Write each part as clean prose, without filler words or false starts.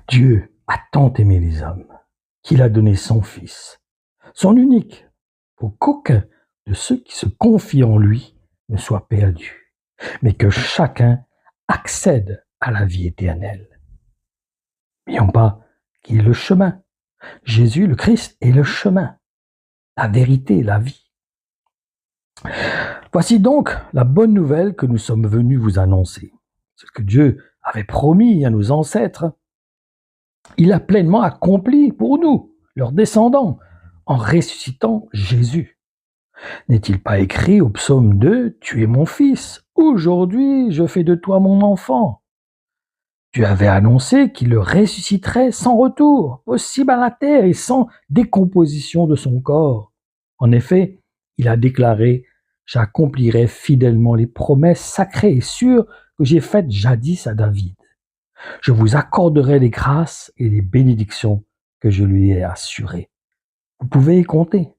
Dieu a tant aimé les hommes qu'il a donné son Fils, son unique, pour qu'aucun de ceux qui se confient en lui ne soit perdu, mais que chacun accède à la vie éternelle. N'oublions pas qu'il est le chemin. Jésus, le Christ, est le chemin, la vérité, la vie. Voici donc la bonne nouvelle que nous sommes venus vous annoncer. Ce que Dieu avait promis à nos ancêtres, il a pleinement accompli pour nous, leurs descendants, en ressuscitant Jésus. N'est-il pas écrit au psaume 2 « Tu es mon fils, aujourd'hui je fais de toi mon enfant ». Dieu avait annoncé qu'il le ressusciterait sans retour, possible à la terre et sans décomposition de son corps. En effet, il a déclaré « J'accomplirai fidèlement les promesses sacrées et sûres que j'ai faites jadis à David. Je vous accorderai les grâces et les bénédictions que je lui ai assurées. » Vous pouvez y compter.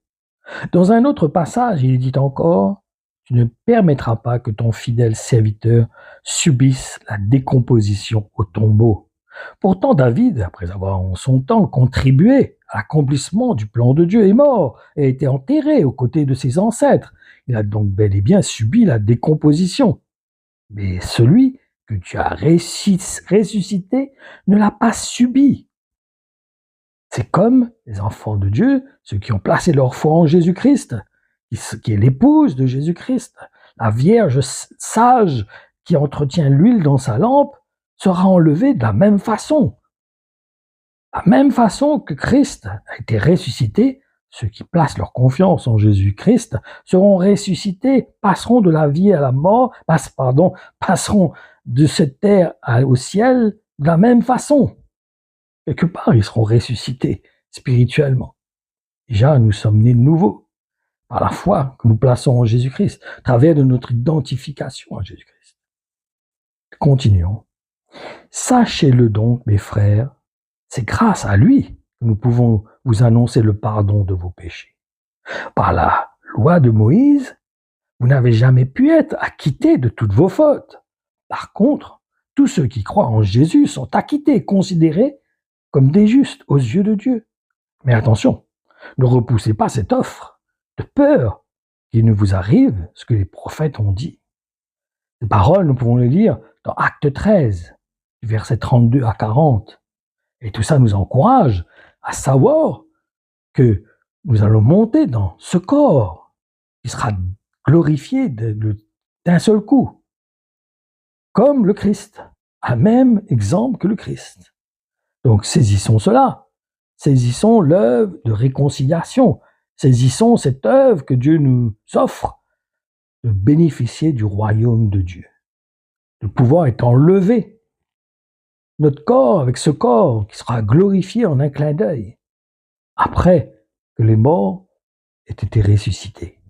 Dans un autre passage, il dit encore « Tu ne permettras pas que ton fidèle serviteur subisse la décomposition au tombeau. » Pourtant, David, après avoir en son temps contribué à l'accomplissement du plan de Dieu, est mort et a été enterré aux côtés de ses ancêtres. Il a donc bel et bien subi la décomposition. Mais celui que Dieu a ressuscité ne l'a pas subi. C'est comme les enfants de Dieu, ceux qui ont placé leur foi en Jésus-Christ, qui est l'épouse de Jésus-Christ, la Vierge sage qui entretient l'huile dans sa lampe, sera enlevée de la même façon. La même façon que Christ a été ressuscité, ceux qui placent leur confiance en Jésus-Christ seront ressuscités, passeront de la vie à la mort, passeront de cette terre au ciel de la même façon. Quelque part, ils seront ressuscités spirituellement. Déjà, nous sommes nés de nouveau par la foi que nous plaçons en Jésus-Christ, à travers de notre identification à Jésus-Christ. Continuons. Sachez-le donc, mes frères, c'est grâce à lui que nous pouvons vous annoncer le pardon de vos péchés. Par la loi de Moïse, vous n'avez jamais pu être acquittés de toutes vos fautes. Par contre, tous ceux qui croient en Jésus sont acquittés, considérés comme des justes aux yeux de Dieu. Mais attention, ne repoussez pas cette offre, de peur qu'il ne vous arrive ce que les prophètes ont dit. Ces paroles, nous pouvons les lire dans Acte 13, versets 32 à 40. Et tout ça nous encourage à savoir que nous allons monter dans ce corps qui sera glorifié d'un seul coup, comme le Christ, à même exemple que le Christ. Donc saisissons cela, saisissons l'œuvre de réconciliation, saisissons cette œuvre que Dieu nous offre de bénéficier du royaume de Dieu, de pouvoir être enlevé notre corps avec ce corps qui sera glorifié en un clin d'œil, après que les morts aient été ressuscités.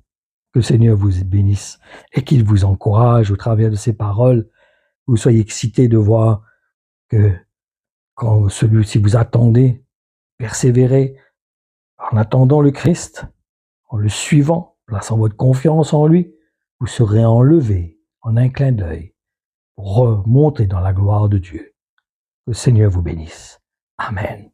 Que le Seigneur vous bénisse et qu'il vous encourage au travers de ces paroles, que vous soyez excités de voir que quand si vous attendez, persévérez en attendant le Christ, en le suivant, plaçant votre confiance en lui, vous serez enlevés en un clin d'œil pour remonter dans la gloire de Dieu. Que le Seigneur vous bénisse. Amen.